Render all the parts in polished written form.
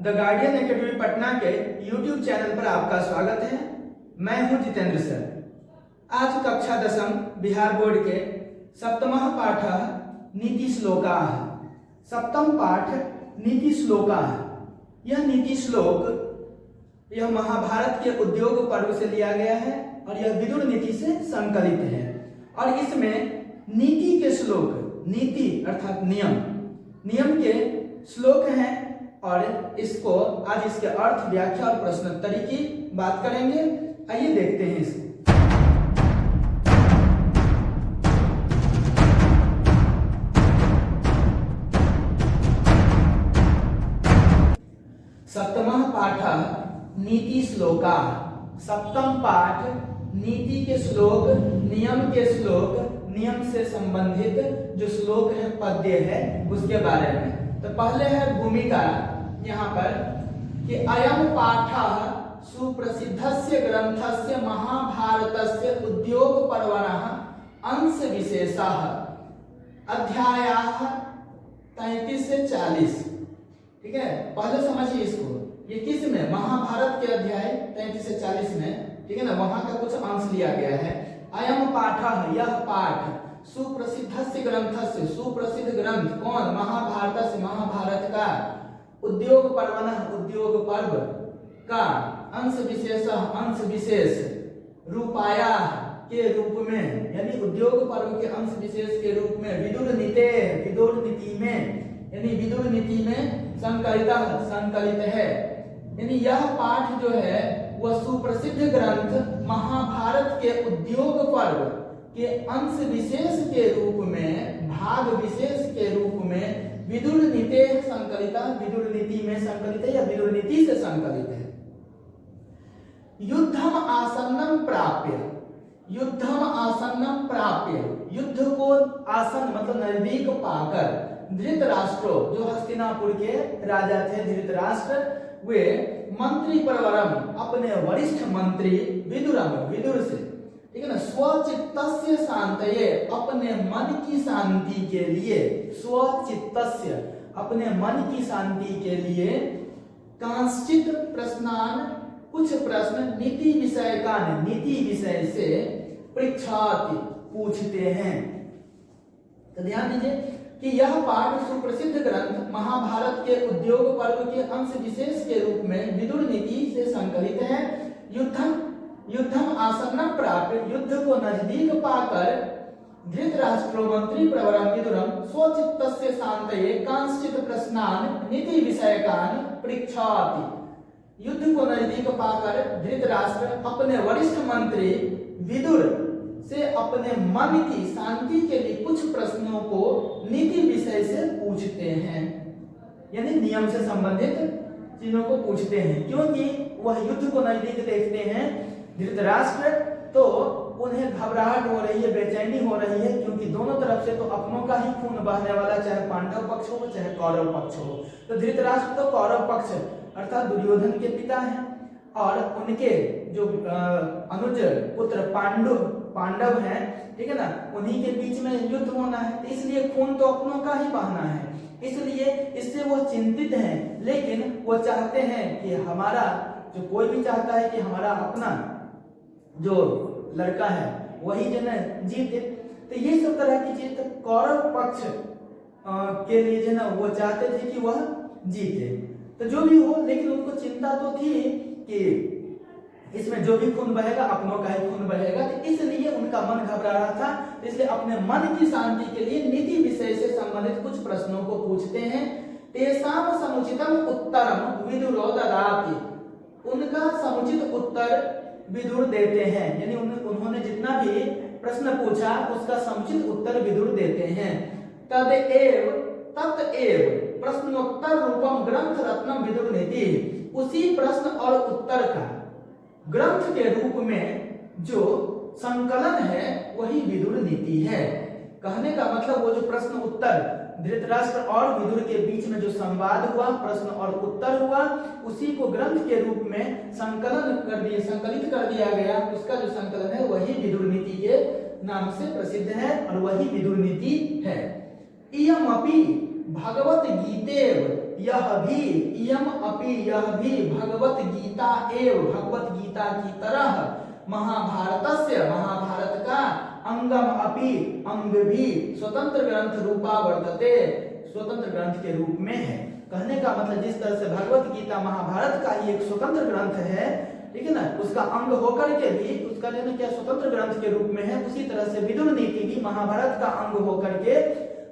The guardian academy Patna के YouTube channel पर आपका स्वागत है। मैं हूं जितेंद्र सर। आज कक्षा 10 बिहार बोर्ड के सप्तमः पाठ नीति श्लोका। सप्तम पाठ नीति श्लोका। यह नीति श्लोक यह महाभारत के उद्योग पर्व से लिया गया है और यह विदुर नीति से संकलित है। और इसमें नीति के श्लोक, नीति अर्थात नियम, नियम के श्लोक हैं और इसको आज इसके अर्थ, व्याख्या और प्रश्नोत्तरी की बात करेंगे। आइए देखते हैं इसको। सप्तमः पाठ नीति श्लोका। सप्तम पाठ नीति के श्लोक, नियम के श्लोक, नियम से संबंधित जो श्लोक है, पद्य है, उसके बारे में। तो पहले है भूमिका यहाँ पर कि अयम पाठः सुप्रसिद्धस्य ग्रंथस्य महाभारतस्य उद्योग पर्वणः अंश विशेषः अध्यायाः 33 से 40। ठीक है, पहले समझिए इसको। ये किस में? महाभारत के अध्याय 33 से 40 में, ठीक है ना, वहां का कुछ अंश लिया गया है। अयम पाठः, यह पाठ, सुप्रसिद्धस्य ग्रंथस्य, सुप्रसिद्ध ग्रंथ कौन? महाभारत से, महाभारत का, उद्योग पर्वणः, उद्योग पर्व का, अंश विशेष, अंश विशेष, रूपाया के रूप में, यानी उद्योग पर्व के अंश विशेष के रूप में, विदुर नीते, विदुर नीति में, यानी विदुर नीति में संकलित है। यानी यह पाठ जो है वह सुप्रसिद्ध ग्रंथ महाभारत के उद्योग पर्व के अंश विशेष के रूप में, भाग विशेष के रूप में विदुर नीते संकलिता, विदुर नीति में संकलित है या विदुर नीति से संकलित है। युद्धम आसन्नम प्राप्य, युद्धम आसन्नम प्राप्य, युद्ध को आसन मतलब नजदीक पाकर, धृतराष्ट्र जो हस्तिनापुर के राजा थे, धृतराष्ट्र, वे मंत्री प्रवरम, अपने वरिष्ठ मंत्री, विदुरम, विदुर से, ठीक है ना, स्वचित्तस्य शांतये, अपने मन की शांति के लिए, स्वचित्तस्य, अपने मन की शांति के लिए, कांश्चित प्रश्नान, कुछ प्रश्न, नीति विषय का, नीति विषय से, पृच्छाति, पूछते हैं। तो ध्यान दीजिए कि यह पाठ सुप्रसिद्ध ग्रंथ महाभारत के उद्योग पर्व के अंश विशेष के रूप में विदुर नीति से संकलित है। युद्धम आसन्नम प्राप्य, युद्ध को नजदीक पाकर, धृतराष्ट्रो मंत्री प्रवरम विदुरम स्वचित्तस्य शांतये कांश्चित प्रश्नान नीति विषयकान पृच्छाति। युद्ध को नजदीक पाकर धृतराष्ट्र अपने वरिष्ठ मंत्री विदुर से अपने मन की शांति के लिए कुछ प्रश्नों को नीति विषय से पूछते हैं, यानी नियम से संबंधित चीजों को पूछते हैं। क्योंकि वह युद्ध को नजदीक देखते हैं धृतराष्ट्र, तो उन्हें घबराहट हो रही है, बेचैनी हो रही है, क्योंकि दोनों तरफ से तो अपनों का ही खून बहने वाला, चाहे पांडव पक्ष हो चाहे कौरव पक्ष हो। तो धृतराष्ट्र तो कौरव पक्ष अर्थात दुर्योधन के पिता हैं और उनके जो अनुज पुत्र पांडव हैं, ठीक है ना, उन्हीं के बीच में युद्ध होना है, तो इसलिए खून तो अपनों का ही बहना है, इसलिए इससे वो चिंतित हैं। लेकिन वो चाहते हैं कि हमारा, जो कोई भी चाहता है कि हमारा अपना जो लड़का है वही जो ना जीते। तो ये सब तरह की चीज कौरव पक्ष के लिए जो ना वो चाहते थे कि वह जीते। तो जो भी हो, लेकिन उनको चिंता तो थी कि इसमें जो भी खून बहेगा अपनों का ही खून बहेगा, तो इसलिए उनका मन घबरा रहा था। इसलिए अपने मन की शांति के लिए नीति विषय से संबंधित कुछ प्रश्नों को पूछते हैं। तेषाम समुचितम उत्तरम विदुरो ददाति, उनका समुचित उत्तर विदुर देते हैं, यानी उन्होंने जितना भी प्रश्न पूछा उसका समुचित उत्तर विदुर देते हैं। तदेव तत्एव प्रश्नोत्तर रूपम ग्रंथ रत्नम विदुर नीति, उसी प्रश्न और उत्तर का ग्रंथ के रूप में जो संकलन है वही विदुर नीति है। कहने का मतलब वो जो प्रश्न उत्तर धृतराष्ट्र और विदुर के बीच में जो संवाद हुआ, प्रश्न और उत्तर हुआ, उसी को ग्रंथ के रूप में संकलित कर दिया गया। उसका जो संकलन है वही विदुर नीति के नाम से प्रसिद्ध है और वही विदुर नीति है। इयमपि भगवत गीतेव यह भी, इयम अपि यह भी भगवत गीता एव, भगवत गीता की तरह महाभारतस्य, महाभारत का अंगम अपि, अंग भी स्वतंत्र ग्रंथ रूपा वर्तते, स्वतंत्र ग्रंथ के रूप में है। कहने का मतलब जिस तरह से भगवत गीता महाभारत का ही एक स्वतंत्र ग्रंथ है, ठीक है ना, उसका अंग होकर के भी उसका जो क्या स्वतंत्र ग्रंथ के रूप में है, उसी तरह से विदुर नीति भी महाभारत का अंग होकर के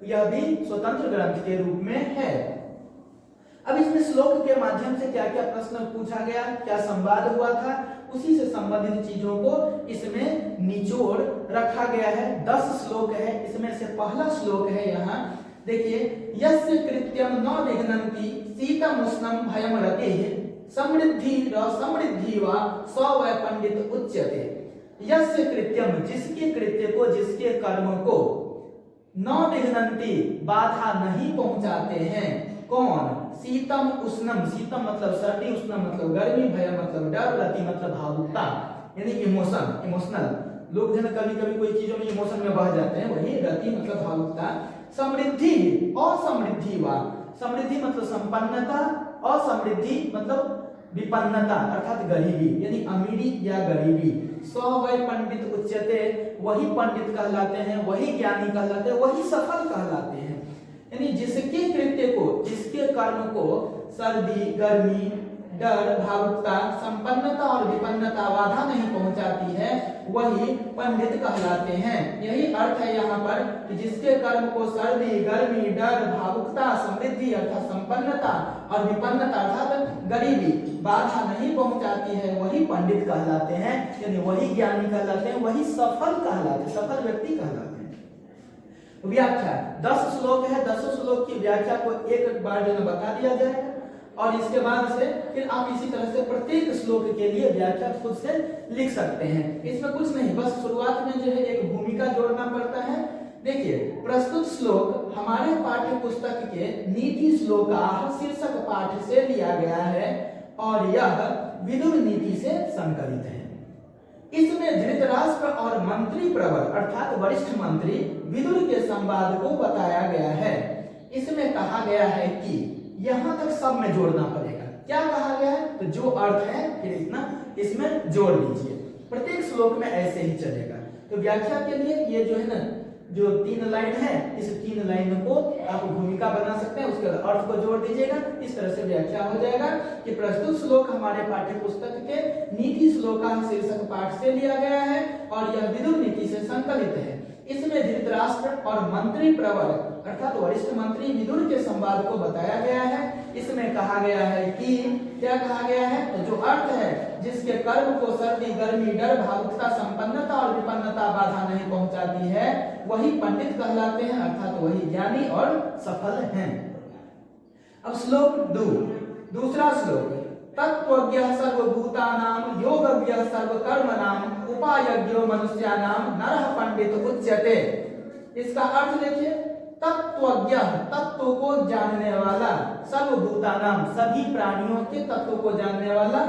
यह भी स्वतंत्र ग्रंथ के रूप में है। अब इसमें श्लोक के माध्यम से क्या क्या प्रश्न पूछा गया, क्या संवाद हुआ था, उसी से संबंधित चीजों को इसमें निचोड़ रखा गया है। 10 श्लोक है, इसमें से पहला श्लोक है यहाँ देखिए, यस्य कृत्यम न विघ्नन्ति शीतम उष्णम भयम रतिः समृद्धि र समृद्धि वा स वै पंडित उच्यते। यस्य कृत्यम, जिसके कृत्य को, जिसके कर्म को, न विघ्नन्ति, बाधा नहीं पहुंचाते हैं, कौन, शीतम उष्णम, शीतम मतलब सर्दी, उष्णम मतलब गर्मी, भय मतलब डर, रति मतलब भावुकता यानी इमोशन, इमोशनल, लोग जन कभी कभी कोई चीजों में इमोशन में बह जाते हैं, वही रति मतलब भावुकता। समृद्धि, असमृद्धि वा, समृद्धि मतलब संपन्नता, असमृद्धि मतलब विपन्नता अर्थात गरीबी यानी अमीरी या गरीबी। सो वै पंडित उच्यते, वही पंडित कहलाते हैं, वही ज्ञानी कहलाते हैं, वही सफल कहलाते हैं। यानी जिसके कृत्य को, जिसके कर्म को सर्दी, गर्मी, डर, भावुकता, संपन्नता और विपन्नता बाधा नहीं पहुंचाती है, वही पंडित कहलाते हैं। यही अर्थ है यहाँ पर कि जिसके कर्म को सर्दी, गर्मी, डर, भावुकता, समृद्धि अर्थात संपन्नता और विपन्नता अर्थात गरीबी बाधा नहीं पहुंचाती है, वही पंडित कहलाते हैं, यानी वही ज्ञानी कहलाते हैं, वही सफल कहलाते हैं, सफल व्यक्ति कहलाते हैं। व्याख्या 10 श्लोक है, 10 श्लोक की व्याख्या को एक बार जो बता दिया जाएगा और इसके बाद से फिर आप इसी तरह से प्रत्येक श्लोक के लिए व्याख्या खुद से लिख सकते हैं। इसमें कुछ नहीं, बस शुरुआत में जो है एक भूमिका जोड़ना पड़ता है। देखिए, प्रस्तुत श्लोक हमारे पाठ्य पुस्तक के नीति श्लोकाः शीर्षक पाठ से लिया गया है और यह विदुर नीति से संकलित है। इसमें धृतराष्ट्र और मंत्री प्रवर अर्थात वरिष्ठ मंत्री विदुर के संवाद को बताया गया है। इसमें कहा गया है कि यहां तक सब में जोड़ना पड़ेगा। क्या कहा गया है, तो जो अर्थ है फिर इतना इसमें जोड़ लीजिए। प्रत्येक श्लोक में ऐसे ही चलेगा। तो व्याख्या के लिए ये जो है ना, जो 3 लाइन है, इस 3 लाइन को आप भूमिका बना सकते हैं, उसके अर्थ को जोड़ दीजिएगा। इस तरह से व्याख्या हो जाएगा कि प्रस्तुत श्लोक हमारे पाठ्य पुस्तक के नीति श्लोकाः शीर्षक पाठ से लिया गया है और यह विदुर नीति से संकलित है। इसमें धृतराष्ट्र और मंत्री प्रवर अर्थात वरिष्ठ मंत्री विदुर के संवाद को बताया गया है। इसमें कहा गया है कि क्या कहा गया है, तो जो अर्थ है जिसके कर्म को सर्दी, गर्मी, डर, भावुकता, संपन्नता और विपन्नता बाधा नहीं पहुंचाती है, वही पंडित कहलाते हैं अर्थात वही ज्ञानी और सफल हैं। अब श्लोक 2, दूसरा श्लोक, तत्त्वज्ञः सर्वभूतानां योगज्ञः सर्वकर्मणां उपायज्ञो मनुष्याणां नरः पंडित उच्यते। इसका अर्थ देखिए, तत्त्वज्ञ, तत्व को जानने वाला, सर्वभूतानां सभी प्राणियों के तत्व को जानने वाला,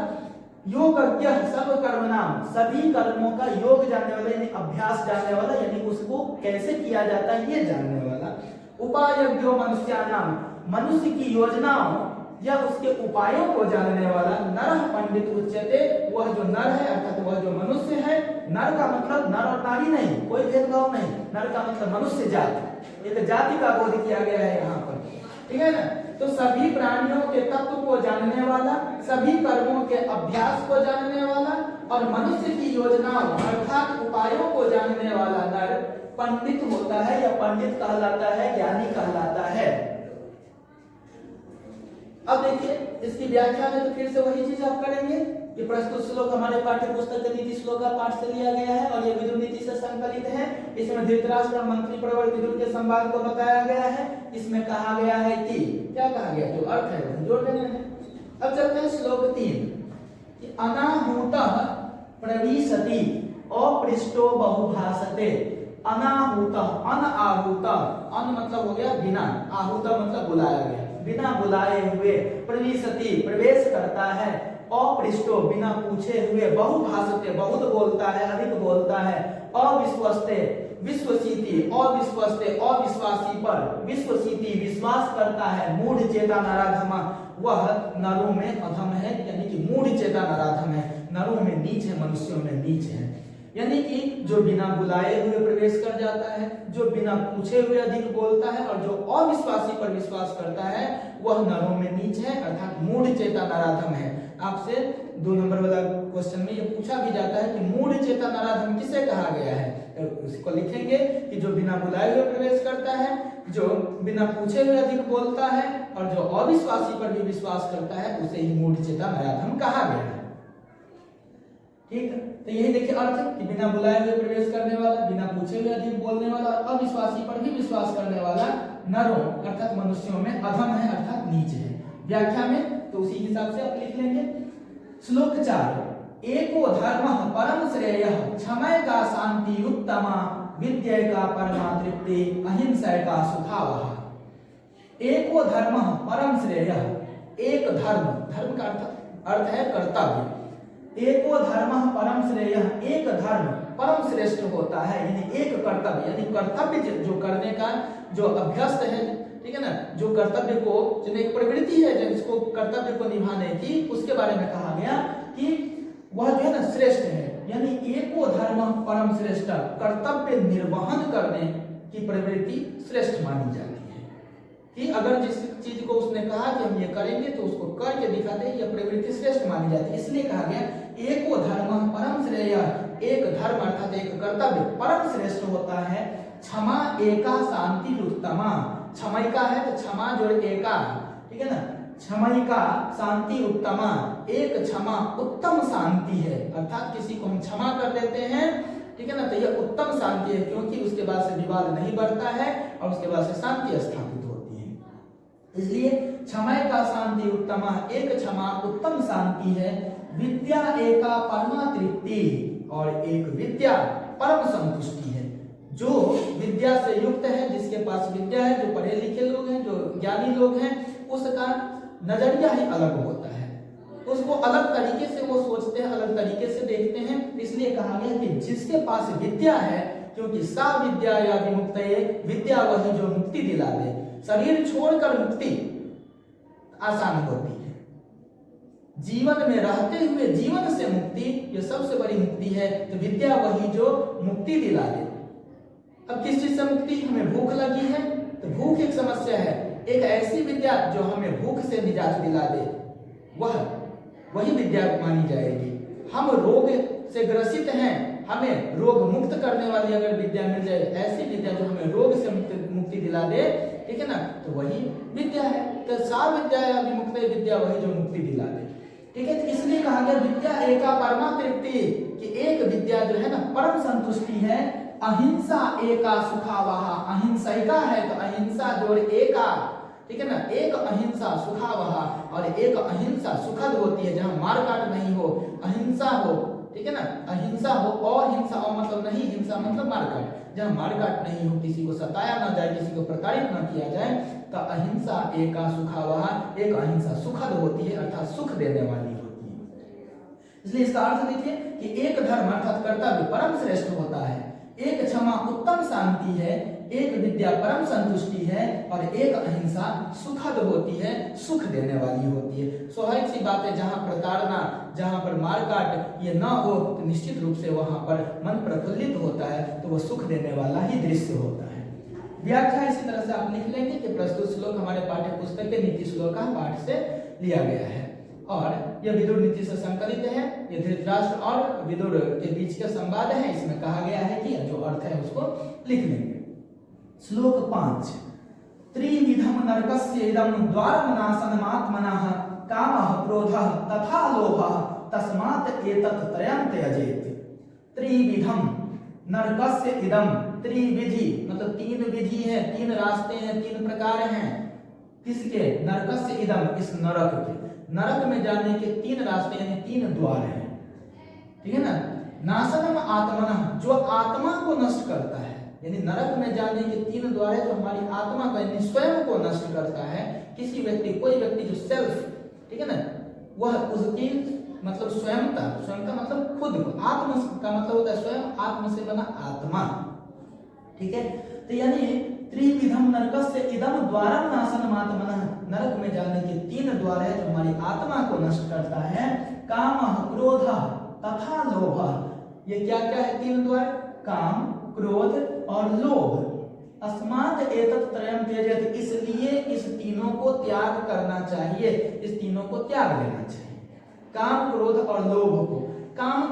योगज्ञ सर्वकर्मणां सभी कर्मों का योग जानने वाला यानी अभ्यास जानने वाला यानी उसको कैसे किया जाता है ये जानने वाला, उपायज्ञो मनुष्याणां मनुष्य की योजनाओं या उसके उपायों को जानने वाला, नरः पंडित उच्यते, वह जो नर है अर्थात वह जो मनुष्य है, नर का मतलब नर और नारी नहीं, कोई भेदभाव नहीं, नर का मतलब मनुष्य जाति, एक जाति का बोध किया गया है यहाँ पर, ठीक है ना। तो सभी प्राणियों के तत्व को जानने वाला, सभी कर्मों के अभ्यास को जानने वाला और मनुष्य की योजनाओं अर्थात उपायों को जानने वाला नर पंडित होता है या पंडित कहलाता है, ज्ञानी कहलाता है। अब देखिए इसकी व्याख्या में तो फिर से वही चीज आप करेंगे कि प्रस्तुत श्लोक हमारे पाठ्य पुस्तक के नीति श्लोक का पाठ से लिया गया है और यह विदुर नीति से संकलित है। इसमें धृतराष्ट्र और मंत्री प्रवर विदुर के संवाद को बताया गया है। इसमें कहा गया है कि क्या कहा गया, जो अर्थ है जोड़ देना है। अब चलते हैं श्लोक 3 कि अनाहूतः प्रविशति अपृष्टो बहुभाषते। अनाहूतः, अनाहूतः, अन मतलब हो गया बिना, आहूतः मतलब बुलाया गया, बिना बुलाए हुए, प्रविशति प्रवेश करता है, अपृष्टो बिना पूछे हुए, बहुभाषते बहुत बोलता है, अधिक बोलता है, अविश्वस्ते विश्वसीति अविश्वस्ते अविश्वासी पर, विश्वसीति विश्वास करता है, मूढ़ चेता नराधमा वह नरों में अधम है, यानी कि मूढ़ चेता नराधम है, नरों में नीच है, मनुष्यों में नीच है। यानी कि जो बिना बुलाए हुए प्रवेश कर जाता है, जो बिना पूछे हुए अधिक बोलता है और जो अविश्वासी पर विश्वास करता है वह नरों में नीच है, अर्थात मूढ़ चेता नराधम है। आपसे 2 नंबर वाला क्वेश्चन में ये पूछा भी जाता है कि मूढ़ चेता नराधम किसे कहा गया है, तो इसको लिखेंगे कि जो बिना बुलाए हुए प्रवेश करता है, जो बिना पूछे हुए अधिक बोलता है और जो अविश्वासी पर भी विश्वास करता है उसे ही मूढ़ चेता नराधम कहा गया है। ठीक है, तो यही देखिए अर्थ कि बिना बुलाए हुए प्रवेश करने वाला, बिना पूछे हुए अधिक बोलने वाला और अविश्वासी पर भी विश्वास करने वाला नरों अर्थात मनुष्यों में अधम है, अर्थात नीच है। व्याख्या में तो उसी हिसाब से आप लिख लेंगे। श्लोक 4 एको धर्म परम श्रेय क्षमय का शांति उत्तमा विद्या का परमा तृप्ति अहिंसा का सुखावह। एको धर्म परम श्रेय, एक धर्म, धर्म का अर्थ है कर्तव्य। एको धर्म परम श्रेय, एक धर्म परम श्रेष्ठ होता है, यानी एक कर्तव्य, यानी कर्तव्य जो करने का जो अभ्यस्त है, ठीक है ना, जो कर्तव्य को जो एक प्रवृत्ति है जिसको कर्तव्य को निभाने की, उसके बारे में कहा गया कि वह जो है ना श्रेष्ठ है, यानी एको धर्म परम श्रेष्ठ, कर्तव्य निर्वहन करने की प्रवृत्ति श्रेष्ठ मानी जाती है। कि अगर जिस चीज को उसने कहा कि हम ये करेंगे तो उसको करके दिखाते हैं, यह प्रवृत्ति श्रेष्ठ मानी जाती है। इसलिए कहा गया एको धर्म परम श्रेय, एक धर्म अर्थात एक कर्तव्य परम श्रेष्ठ होता है। क्षमा एका शांति उत्तमा, क्षमयिका है तो क्षमा जोड़ एका, ठीक है ना, क्षमयिका शांति उत्तमा, एक क्षमा उत्तम शांति है, अर्थात किसी को हम क्षमा कर देते हैं, ठीक है ना, तो यह उत्तम शांति है क्योंकि उसके बाद से विवाद नहीं बढ़ता है और उसके बाद से शांति स्थापित होती है। इसलिए क्षमय का शांति उत्तमा, एक क्षमा उत्तम शांति है। विद्या एका परमा तृप्ति, और एक विद्या परम संतुष्टि है। जो विद्या से युक्त है, जिसके पास विद्या है, जो पढ़े लिखे लोग हैं, जो ज्ञानी लोग हैं, उसका नजरिया ही अलग होता है, उसको अलग तरीके से वो सोचते हैं, अलग तरीके से देखते हैं। इसलिए कहा गया कि जिसके पास विद्या है, क्योंकि सा विद्या या विमुक्त, विद्या वही जो मुक्ति दिला दे। शरीर छोड़कर मुक्ति आसान होती है, जीवन में रहते हुए जीवन से मुक्ति ये सबसे बड़ी मुक्ति है। तो विद्या वही जो मुक्ति दिला दे। अब किस चीज से मुक्ति? हमें भूख लगी है तो भूख एक समस्या है, एक ऐसी विद्या जो हमें भूख से निजात दिला दे, वही विद्या मानी जाएगी। हम रोग से ग्रसित हैं, हमें रोग मुक्त करने वाली अगर विद्या मिल जाए, ऐसी विद्या जो हमें रोग से मुक्ति दिला दे, ठीक है ना, तो वही विद्या है। तो सा विद्या या विमुक्त विद्या वही जो मुक्ति दिला दे, ठीक है। तो इसलिए कहा गया विद्या एका परमा तृप्ति, कि एक विद्या जो है ना परम संतुष्टि है। अहिंसा एका सुखावहा, अहिंसा है तो अहिंसा जोड़ एका, ठीक है ना, एक अहिंसा सुखावहा, और एक अहिंसा सुखद होती है, जहां मार काट नहीं हो, अहिंसा हो, ठीक है ना, अहिंसा हो। अहिंसा मतलब नहीं, हिंसा मतलब मार काट, जहां मार काट नहीं हो, किसी को सताया ना जाए, किसी को प्रताड़ित ना किया जाए, तो अहिंसा एका सुखावहा, एक अहिंसा सुखद होती है, अर्थात सुख देने वाली होती है। इसलिए इसका अर्थ देखिए कि एक धर्म अर्थात कर्तव्य परम श्रेष्ठ होता है, एक क्षमा उत्तम शांति है, एक विद्या परम संतुष्टि है, और एक अहिंसा सुखद होती है, सुख देने वाली होती है। स्वाभाविक सी बात है, जहां प्रताड़ना, जहां पर मारकाट ये ना हो, तो निश्चित रूप से वहां पर मन प्रफुल्लित होता है, तो वह सुख देने वाला ही दृश्य होता है। व्याख्या इसी तरह से आप लिख लेंगे कि प्रस्तुत श्लोक हमारे पाठ्य पुस्तक के नीति श्लोक का पाठ से लिया गया है, और यह विदुर नीति से संकलित है। यह धृतराष्ट्र और विदुर के बीच का संवाद है। इसमें कहा गया है कि जो अर्थ है उसको लिख लेंगे। श्लोक 5 त्रिविधम नरकस्य इदं द्वारमनासनमात्मनः कामः क्रोधः तथा लोभः तस्मात् एतत् त्रयं त्यजेत्। त्रिविधम नरकस्य इदं, त्रिविधि मतलब तीन विधि है, तीन रास्ते हैं, तीन प्रकार हैं। किसके? नरकस्य इदं, इस नरक के, नरक में जाने के तीन रास्ते यानी तीन द्वार हैं, ठीक है ना। नाशनम आत्मनः, जो आत्मा को नष्ट करता है, यानी नरक में जाने के तीन द्वार है जो हमारी आत्मा को यानी स्वयं को नष्ट करता है। किसी व्यक्ति, कोई व्यक्ति जो सेल्फ, ठीक है ना, वह उसकी मतलब स्वयंता, स्वयंता मतलब खुद को, आत्म का मतलब होता है स्वयं, आत्म से बना आत्मा, ठीक है, तो यानी त्रिविधम नरकस्य इदम द्वारम नाशनमात्मनः, नरक में जाने के 3 द्वार है जो हमारी आत्मा को नष्ट करता है। कामः, क्रोधः तथा लोभः। ये क्या क्या है 3 द्वार? काम, क्रोध और लोभ। अस्मात् एतत् त्रयं त्यजेत, इसलिए इस तीनों को त्याग करना चाहिए, इस तीनों को त्याग देना चाहिए। काम, क्रोध और लोभ को। काम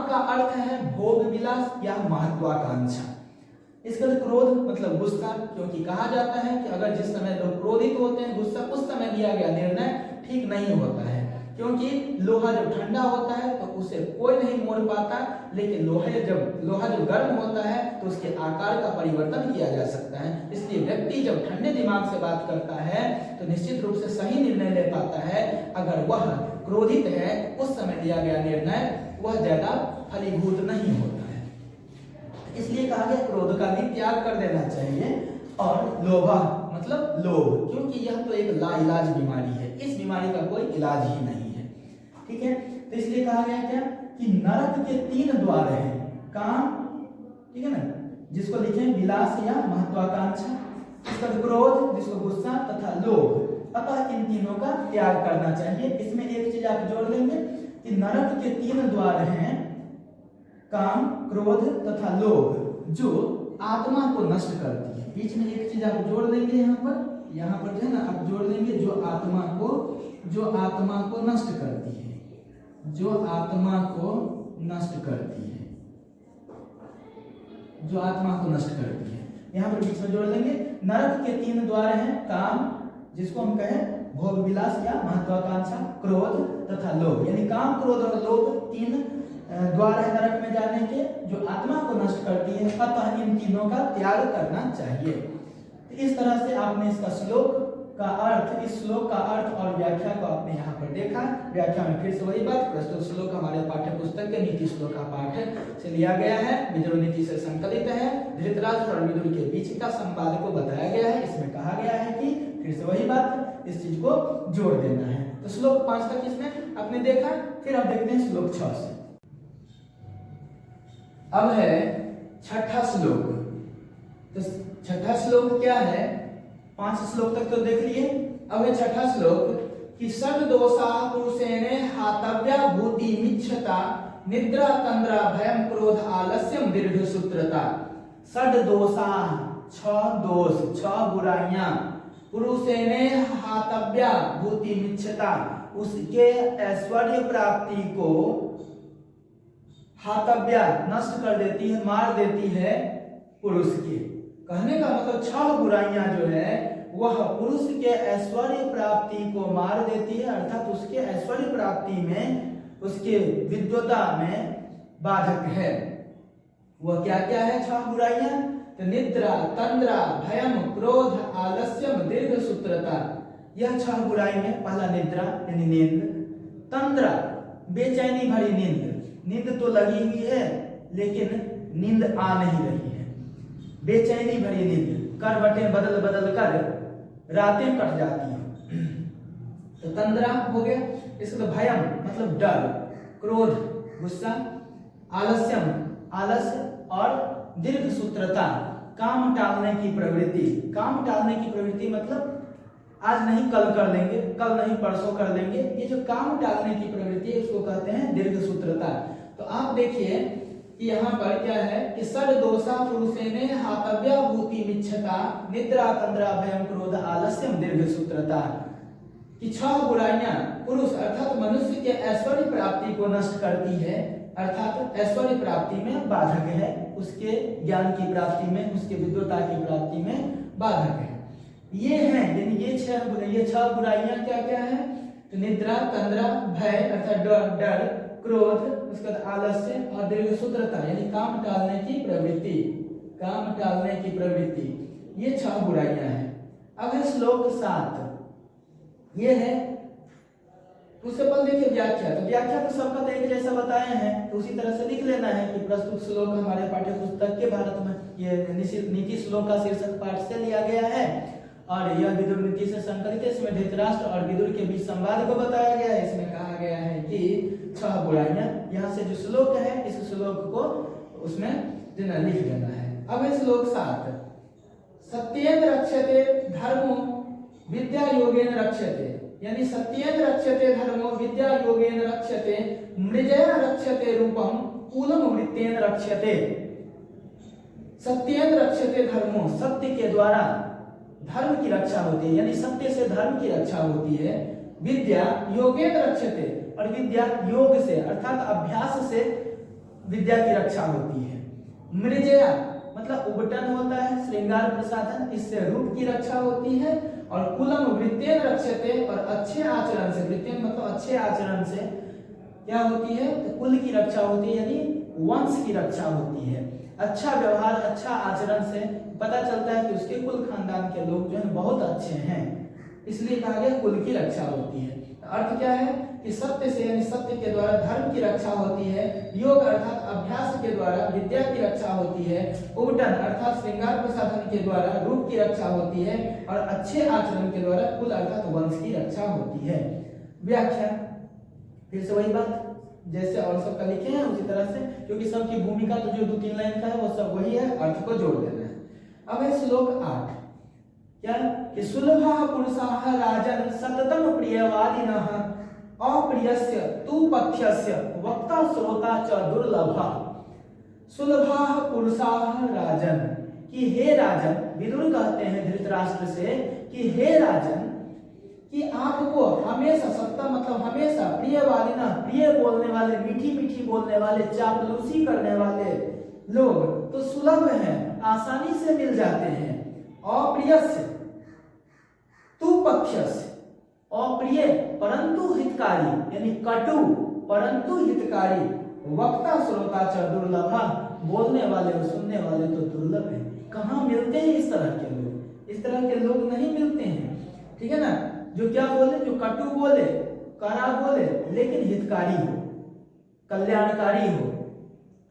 का अर्थ है भोग विलास या महत्वाकांक्षा। इसका क्रोध मतलब गुस्सा, क्योंकि कहा जाता है कि अगर जिस समय लोग क्रोधित होते हैं, गुस्सा, उस समय लिया गया निर्णय ठीक नहीं होता है, क्योंकि लोहा जब ठंडा होता है तो उसे कोई नहीं मोड़ पाता, लेकिन लोहा जब गर्म होता है तो उसके आकार का परिवर्तन किया जा सकता है। इसलिए व्यक्ति जब ठंडे दिमाग से बात करता है तो निश्चित रूप से सही निर्णय ले पाता है। अगर वह क्रोधित है, उस समय लिया गया निर्णय वह ज्यादा फलीभूत नहीं होता है। इसलिए कहा गया क्रोध का भी त्याग कर देना चाहिए। और लोभा मतलब लोभ, क्योंकि यह तो एक लाइलाज बीमारी है, इस बीमारी का कोई इलाज ही नहीं है। ठीक है, तो इसलिए कहा गया क्या कि नरक के 3 द्वार हैं। काम, ठीक है ना, जिसको लिखें विलास या महत्वाकांक्षा, इसका क्रोध जिसको गुस्सा, तथा लोभ। अतः इन तीनों का त्याग करना चाहिए। इसमें एक चीज आप जोड़ लेंगे कि नरक के 3 द्वार हैं, काम, क्रोध तथा लोभ, जो आत्मा को नष्ट करती है। बीच में एक चीज आप जोड़ देंगे, यहाँ पर जो है ना आप जोड़ देंगे, जो आत्मा को नष्ट करती है, जो आत्मा को नष्ट करती है, जो आत्मा को नष्ट करती है। यहाँ पर बीच में जोड़ लेंगे। नरक के 3 द्वार हैं, काम जिसको हम कहें भोग विलास या महत्वाकांक्षा, क्रोध तथा लोभ। यानी काम, क्रोध और लोभ 3 द्वार है नरक में जाने के, जो आत्मा को नष्ट करती है। अतः इन तीनों का त्याग करना चाहिए। तो इस तरह से आपने इसका श्लोक का अर्थ, इस श्लोक का अर्थ और व्याख्या को आपने यहाँ पर देखा। व्याख्या में फिर से वही बात, प्रस्तुत श्लोक हमारे पाठ्य पुस्तक के नीति श्लोक का पाठ से लिया गया है, विदुर नीति से संकलित है। धृतराष्ट्र और विदुर के बीच का संवाद को बताया गया है। इसमें कहा गया है कि फिर से वही बात, इस चीज को जोड़ देना है। तो श्लोक 5 तक इसमें आपने देखा। फिर आप देखते हैं श्लोक 6 से। अब है छठा श्लोक। तो छठा श्लोक क्या है? 5 श्लोक तक तो देख लिए। अब है छठा श्लोक कि षड दोषा पुरुषेणे हातव्या भूति मिच्छता निद्रा तंद्रा भयम क्रोध आलस्यम दीर्घ सूत्रता। षड दोषा, 6 दोष, 6 बुराइयां, पुरुषेणे हातव्या भूति मिच्छता, उसके ऐश्वर्य प्राप्ति को हातव्या नष्ट कर देती है, मार देती है पुरुष के। कहने का मतलब 6 बुराइयां जो है वह पुरुष के ऐश्वर्य प्राप्ति को मार देती है, अर्थात उसके ऐश्वर्य प्राप्ति में, उसके विद्वता में बाधक है। वह क्या क्या है 6 बुराइयां? तो निद्रा, तंद्रा, भयम, क्रोध, आलस्यम, दीर्घ सूत्रता। यह 6 बुराई में पहला निद्रा यानी नींद, तंद्रा बेचैनी भरी नींद, नींद तो लगी हुई है लेकिन नींद आ नहीं रही है, बेचैनी भरी नींद, करवटें बदल बदल कर रातें कट जाती हैं। तो तंद्रा हो गया। इसके बाद भयम मतलब डर, क्रोध गुस्सा, आलस्यम आलस्य और दीर्घ सूत्रता काम टालने की प्रवृत्ति। काम टालने की प्रवृत्ति मतलब आज नहीं कल कर लेंगे, कल नहीं परसों कर लेंगे, ये जो काम टालने की प्रवृत्ति है उसको कहते हैं दीर्घ सूत्रता। तो आप देखिए कि यहाँ पर क्या है कि षड दोषा पुरुषेणे हातव्या भूति मिच्छता निद्रा तंद्रा भयम क्रोध आलस्यम दीर्घ सूत्रता। कि 6 बुराइयां पुरुष अर्थात मनुष्य के ऐश्वर्य प्राप्ति को नष्ट करती है, अर्थात ऐश्वर्य प्राप्ति में बाधक है, उसके ज्ञान की प्राप्ति में, उसके विद्वता की प्राप्ति में बाधक है। ये हैं यानी ये 6 बुराइयां क्या क्या है? तो निद्रा, तंद्रा, भय अर्थात डर, क्रोध, उसके बाद आलस्य और दीर्घ सूत्रता यानी काम टालने की प्रवृत्ति, काम टालने की प्रवृत्ति। ये 6 बुराइयां हैं। अब है श्लोक 7। ये है उससे पहले देखिए व्याख्या। तो व्याख्या तो सबका तो एक जैसा बताए हैं, तो उसी तरह से लिख लेना है कि प्रस्तुत श्लोक हमारे पाठ्य पुस्तक के भारत में ये नीति श्लोक का शीर्षक पाठ से लिया गया है और यह विदुर नीति से संकलित है। इसमें धृतराष्ट्र और विदुर के बीच संवाद को बताया गया है। इसमें कहा गया है कि 6 बुराइयां, यहाँ से जो श्लोक है इस श्लोक को उसमें लिख देना है। अब है श्लोक 7। सत्येन रक्षते धर्मो विद्या योगेन रक्षते, यानी सत्येन रक्षते धर्मो विद्या योगेन रक्षते, मृजया रक्षते रूपम कूलम वृत्तेन रक्षते। सत्येन रक्षते धर्मो, सत्य के द्वारा धर्म की रक्षा होती है, यानी सत्य से धर्म की रक्षा होती है। विद्या योगेन रक्षते, और विद्या योग से अर्थात अभ्यास से विद्या की रक्षा होती है। मृजया मतलब उबटन होता है, श्रृंगार प्रसाधन, इससे रूप की रक्षा होती है। और कुलम वृत्तेन रक्षते, और अच्छे आचरण से, वृत्तेन मतलब अच्छे आचरण से क्या होती है, तो कुल की रक्षा होती है, यानी वंश की रक्षा होती है। अच्छा व्यवहार, अच्छा आचरण से पता चलता है कि उसके कुल खानदान के लोग जो है बहुत अच्छे हैं, इसलिए कहा गया कुल की रक्षा होती है। अर्थ क्या है कि सत्य से, यानी सत्य के द्वारा धर्म की रक्षा होती है। योग अर्थात अभ्यास के द्वारा विद्या की रक्षा होती है। उबटन अर्थात श्रृंगार प्रसाधन के द्वारा रूप की रक्षा होती है। और अच्छे आचरण के द्वारा कुल अर्थात वंश की रक्षा होती है। व्याख्या फिर से वही बात जैसे और सब का लिखे हैं उसी तरह से, क्योंकि सबकी भूमिका तो जो 2-3 लाइन का है वो सब वही है, अर्थ को जोड़ देना है। अब है श्लोक 8। क्या कि सुलभः पुरुषाः राजन् सततं प्रियवादिनः अप्रियस्य तु पथ्यस्य वक्ता श्रोता च दुर्लभः। सुलभः पुरुषाः राजन्, कि हे राजन, विदुर कहते हैं धृतराष्ट्र से कि हे राजन, कि आपको हमेशा, सत्ता मतलब हमेशा, प्रियवादिनः प्रिय बोलने वाले, मीठी मीठी बोलने वाले, चापलूसी करने वाले लोग तो सुलभ हैं, आसानी से मिल जाते हैं। अप्रियस्य तु पथ्यस्य, अप्रिय परंतु हितकारी, यानी कटु परंतु हितकारी, वक्ता श्रोता च दुर्लभ, बोलने वाले और सुनने वाले तो दुर्लभ है। कहाँ मिलते हैं इस तरह के लोग? इस तरह के लोग नहीं मिलते हैं, ठीक है ना। जो क्या बोले, जो कटु बोले, कड़ा बोले, लेकिन हितकारी हो, कल्याणकारी हो,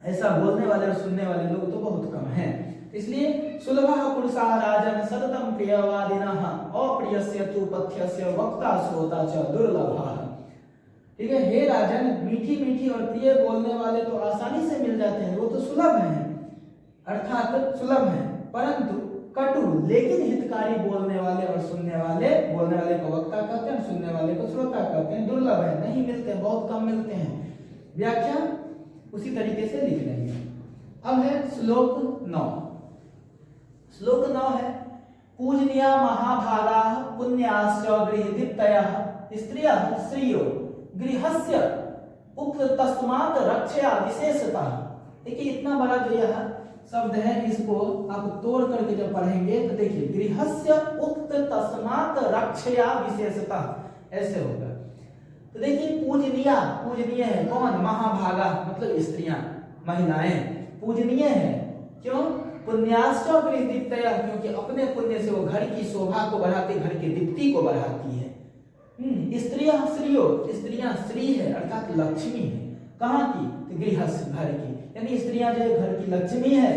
ऐसा बोलने वाले और सुनने वाले लोग तो बहुत कम हैं। इसलिए सुलभः पुरुषाः राजन् सततं प्रियवादिनः अप्रियस्य तु पथ्यस्य वक्ता श्रोता च दुर्लभः। ठीक है, हे राजन, मीठी मीठी और प्रिय बोलने वाले तो आसानी से मिल जाते हैं, वो तो सुलभ हैं, अर्थात सुलभ हैं, परंतु कटु लेकिन हितकारी बोलने वाले और सुनने वाले, बोलने वाले को वक्ता कहते हैं, सुनने वाले को श्रोता कहते हैं, दुर्लभ है, नहीं मिलते, बहुत कम मिलते हैं। व्याख्या उसी तरीके से लिख लेंगे। अब है श्लोक 9। श्लोक 9 है पूजनीया महाभागा पुण्याश्च गृहदीप्तयः स्त्रियः श्रियो गृहस्य उक्त तस्मात् रक्षया विशेषतः। देखिए इतना बड़ा जो यह शब्द है, इसको आप तोड़ करके जब पढ़ेंगे तो देखिए गृहस्य उक्त तस्मात् रक्षया विशेषतः ऐसे होगा। तो देखिए पूजनीया, पूजनीय है कौन? महाभागा मतलब स्त्रियां, महिलाएं पूजनीय है। क्यों? पुण्याश्च गृहदीप्तयः, क्योंकि अपने पुण्य से वो घर की शोभा को बढ़ाते, घर की दीप्ति को बढ़ाती है। स्त्रियां श्रियो, स्त्रियां श्री है अर्थात लक्ष्मी है। कहाँ की? तो गृहस्थ, घर की, यानी स्त्रियां जो घर की लक्ष्मी है,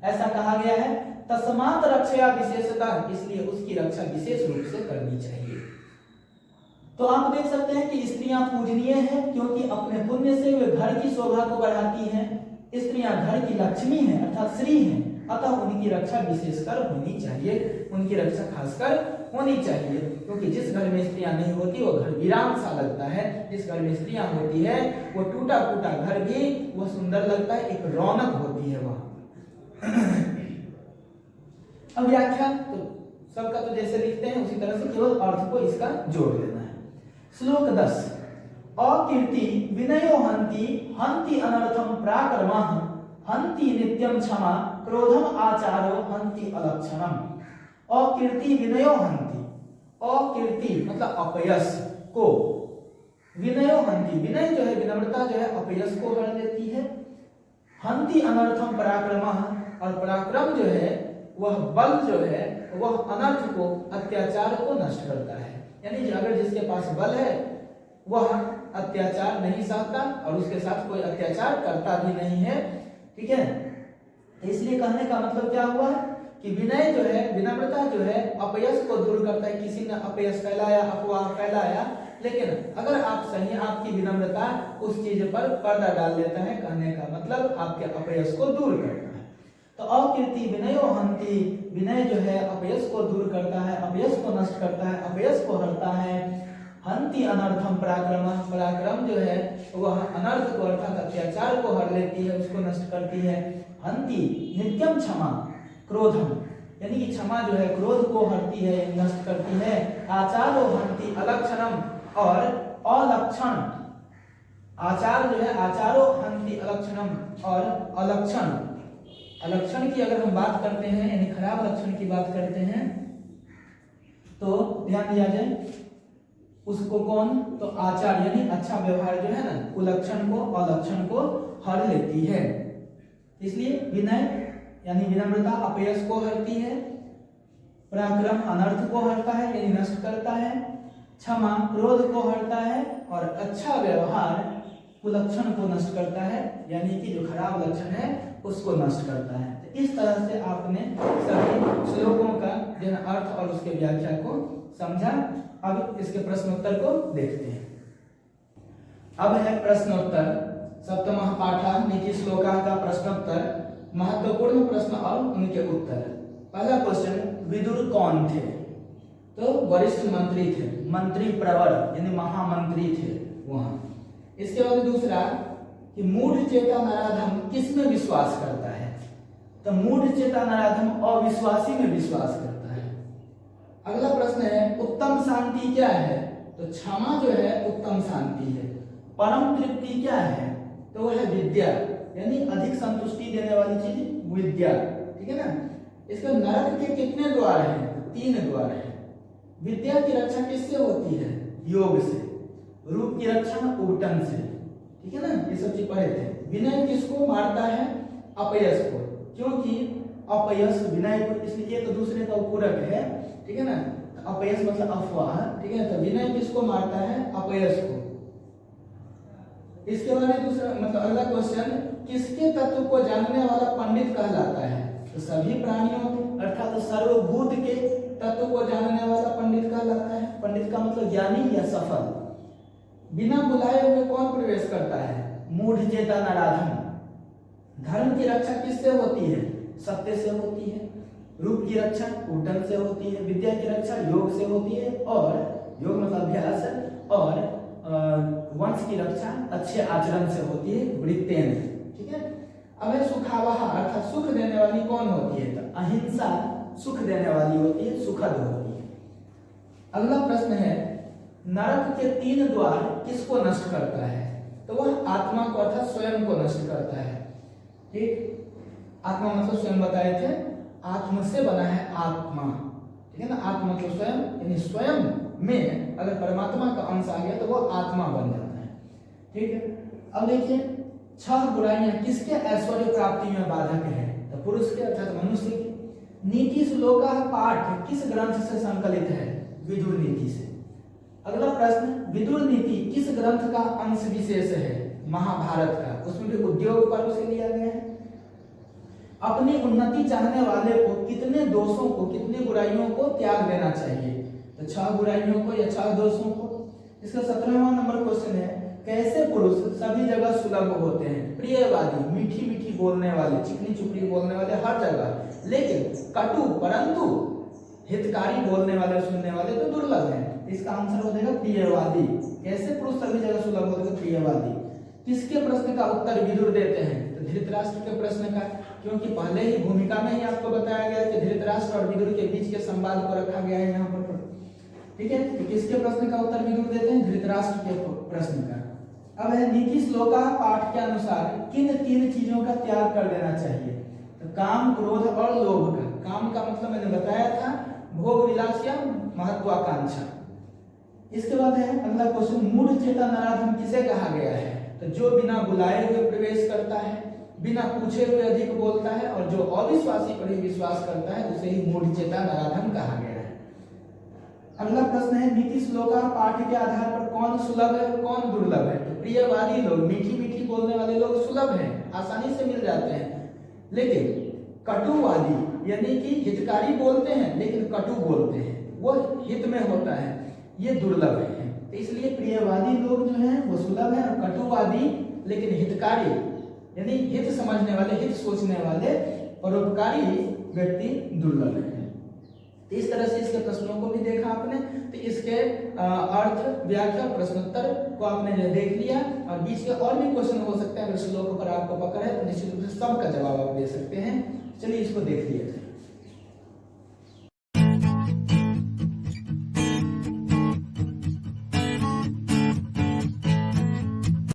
ऐसा कहा गया है। तस्मात् रक्षया विशेषता, इसलिए उसकी रक्षा विशेष रूप से करनी चाहिए। तो आप देख सकते हैं कि स्त्रियां पूजनीय हैं क्योंकि अपने पुण्य से वे घर की शोभा को बढ़ाती हैं। स्त्रियां घर की लक्ष्मी हैं अर्थात श्री हैं, अतः उनकी रक्षा विशेषकर होनी चाहिए, उनकी रक्षा खासकर होनी चाहिए, क्योंकि जिस घर में स्त्रियां नहीं होती वो घर वीरान सा लगता है। जिस घर में स्त्रियां होती है वो टूटा फूटा घर भी वो सुंदर लगता है, एक रौनक होती है वहां। अब व्याख्या तो सबका तो जैसे लिखते हैं उसी तरह से, केवल अर्थ को इसका जोड़ लेना है। श्लोक 10 अकीर्ति विनयो हंति हंति अनर्थम प्राकर्मः हंति नित्यम क्षमा क्रोधम आचारो हंति अलक्षणम। अकीर्ति विनयो हंति, अकीर्ति मतलब अपयश को, विनयो हंति, विनय जो है विनम्रता जो है अपयश को हर देती है। हंति अनर्थम पराक्रमः, और पराक्रम जो है वह बल जो है वह अनर्थ को, अत्याचार को नष्ट करता है। यानी अगर जिसके पास बल है वह अत्याचार नहीं सहता और उसके साथ कोई अत्याचार करता भी नहीं है। ठीक है, इसलिए कहने का मतलब क्या हुआ कि विनय जो है, विनम्रता जो है अपयश को दूर करता है। किसी ने अपयश फैलाया, अफवाह फैलाया, लेकिन अगर आप सही, आपकी विनम्रता उस चीज पर पर्दा डाल देता है, कहने का मतलब आपके अपयश को दूर करता है। तो अकीर्ति विनयो हंति, विनय जो है अपयश को दूर करता है, अपयश को नष्ट करता है, अपयश को हरता है। हंति अनर्थम पराक्रम, पराक्रम जो है वह अनर्थ को अर्थात अत्याचार को हर लेती है, उसको नष्ट करती है। हंति नित्यम क्षमा क्रोधम, यानी कि क्षमा जो है क्रोध को हरती है, नष्ट करती है। आचारो हंति अलक्षणम, और अलक्षण, आचार जो है आचारो हंति अलक्षणम, और अलक्षण, अलक्षण की अगर हम बात करते हैं यानी खराब लक्षण की बात करते हैं तो ध्यान दिया जाए उसको कौन, तो आचार यानी अच्छा व्यवहार जो है ना कुलक्षण को अलक्षण को हर लेती है। इसलिए विनय यानी विनम्रता अपयश को हरती है, पराक्रम अनर्थ को हरता है यानी नष्ट करता है, क्षमा क्रोध को हरता है, और अच्छा व्यवहार कुलक्षण को नष्ट करता है यानी कि जो खराब लक्षण है उसको नष्ट करता है। तो इस तरह से आपने सभी श्लोकों का जो अर्थ और उसके व्याख्या को समझा। अब इसके प्रश्नोत्तर को देखते हैं। अब है प्रश्नोत्तर, सप्तमः पाठः नीति श्लोका का प्रश्नोत्तर, महत्वपूर्ण प्रश्न और उनके उत्तर। पहला क्वेश्चन, विदुर कौन थे? तो वरिष्ठ मंत्री थे, मंत्री प्रवर यानी महामंत्री थे वहां। इसके बाद दूसरा कि मूढ़ चेता नराधम किसमें विश्वास करता है? तो मूढ़ चेता नराधम अविश्वासी में विश्वास करता है। अगला प्रश्न है, उत्तम शांति क्या है? तो क्षमा जो है उत्तम शांति है। परम तृप्ति क्या है? तो वह है विद्या, यानी अधिक संतुष्टि देने वाली चीज विद्या, ठीक है ना। इसका नरक के कितने द्वार हैं? 3 द्वार हैं। विद्या की रक्षा किससे होती है? योग से। रूप की रक्षा उबटन से, ठीक है ना, ये सब चीज पढ़े थे। विनय किसको मारता है? अपयश को, क्योंकि अपयश विनय को, इसलिए तो दूसरे का पूरक है, ठीक है ना। तो अपयश मतलब अफवाह, ठीक है। तो विनय किसको मारता है? अपयश को। इसके बाद दूसरा मतलब अगला क्वेश्चन, किसके तत्व को जानने वाला पंडित कहलाता है? तो सभी प्राणियों के अर्थात सर्वभूत के तत्व को जानने वाला पंडित कहलाता है। पंडित का मतलब ज्ञानी या सफल। बिना बुलाए हुए कौन प्रवेश करता है? मूढ़ चेता नराधम। धर्म की रक्षा किससे होती है? सत्य से होती है। रूप की रक्षा उठन से होती है। विद्या की रक्षा योग से होती है, और योग मतलब अभ्यास, और वंश की रक्षा अच्छे आचरण से होती है, वृत्तेन, ठीक है। अब है सुखावह अर्थात सुख देने वाली कौन होती है? तो अहिंसा सुख देने वाली होती है, सुखद होती है। अगला प्रश्न है, नरक के 3 द्वार किसको नष्ट करता है? तो वह आत्मा को अर्थात स्वयं को नष्ट करता है, ठीक। आत्मा मतलब स्वयं बताए थे, आत्म से बना है आत्मा, ठीक है ना। आत्मा मतलब स्वयं, यानी स्वयं में अगर परमात्मा का अंश आ गया तो वो आत्मा बन जाता है, ठीक है। अब देखिए 6 बुराइयां किसके ऐश्वर्य प्राप्ति में बाधक है? तो पुरुष के अर्थात मनुष्य की। नीति श्लोका पाठ किस ग्रंथ से संकलित है? विदुर नीति से। अगला प्रश्न, विदुर नीति किस ग्रंथ का अंश विशेष है? महाभारत का। उसमें भी उद्योग पर्व से लिया गया है। अपनी उन्नति चाहने वाले को कितने दोषों को, कितनी बुराइयों को त्याग देना चाहिए? तो 6 बुराइयों को या 6 दोषों को। इसका 17वां नंबर क्वेश्चन है, कैसे पुरुष सभी जगह सुलभ होते हैं? प्रियवादी, मीठी मीठी बोलने वाले, चिकनी चुपड़ी बोलने वाले हर जगह, लेकिन कटु परंतु हितकारी बोलने वाले, सुनने वाले तो दुर्लभ हैं। इसका आंसर हो जाएगा प्रियवादी। कैसे पुरुष सभी जगह सुलभ होते हैं? प्रियवादी। किसके प्रश्न का उत्तर विदुर देते हैं? तो धृतराष्ट्र के प्रश्न का, क्योंकि पहले ही भूमिका में ही आपको बताया गया कि धृतराष्ट्र और विदुर के बीच के संवाद को रखा गया है यहाँ पर, ठीक है। तो किसके प्रश्न का उत्तर विदुर देते हैं? धृतराष्ट्र के प्रश्न का। अब है नीति श्लोका पाठ के अनुसार किन 3 चीजों का त्याग कर देना चाहिए? तो काम, क्रोध और लोभ का। काम का मतलब मैंने बताया था, भोग विलास या महत्वाकांक्षा। इसके बाद है अगला क्वेश्चन, मूढ़ चेता नराधम किसे कहा गया है? तो जो बिना बुलाए हुए प्रवेश करता है, बिना पूछे हुए अधिक बोलता है, और जो अविश्वासी पर ही विश्वास करता है उसे ही मूढ़ चेता नराधम कहा गया है। अगला प्रश्न है, नीति श्लोका पाठ के आधार पर कौन सुलभ है, कौन दुर्लभ है? तो प्रियवादी लोग, मीठी मीठी बोलने वाले लोग सुलभ हैं, आसानी से मिल जाते हैं। लेकिन कटुवादी यानी कि हितकारी बोलते हैं लेकिन कटु बोलते हैं, वो हित में होता है, ये दुर्लभ है। तो इसलिए प्रियवादी लोग जो हैं वो सुलभ है, और कटुवादी लेकिन हितकारी यानी हित समझने वाले, हित सोचने वाले परोपकारी व्यक्ति दुर्लभ है। तो इस तरह से इसके प्रश्नों को भी देखा आपने। तो इसके अर्थ, व्याख्या, प्रश्नोत्तर को आपने देख लिया और बीच के और भी क्वेश्चन हो सकते हैं। अगर श्लोक पर आपको पकड़ है तो निश्चित रूप से सबका जवाब आप दे सकते हैं। चलिए इसको देख लिया जाए।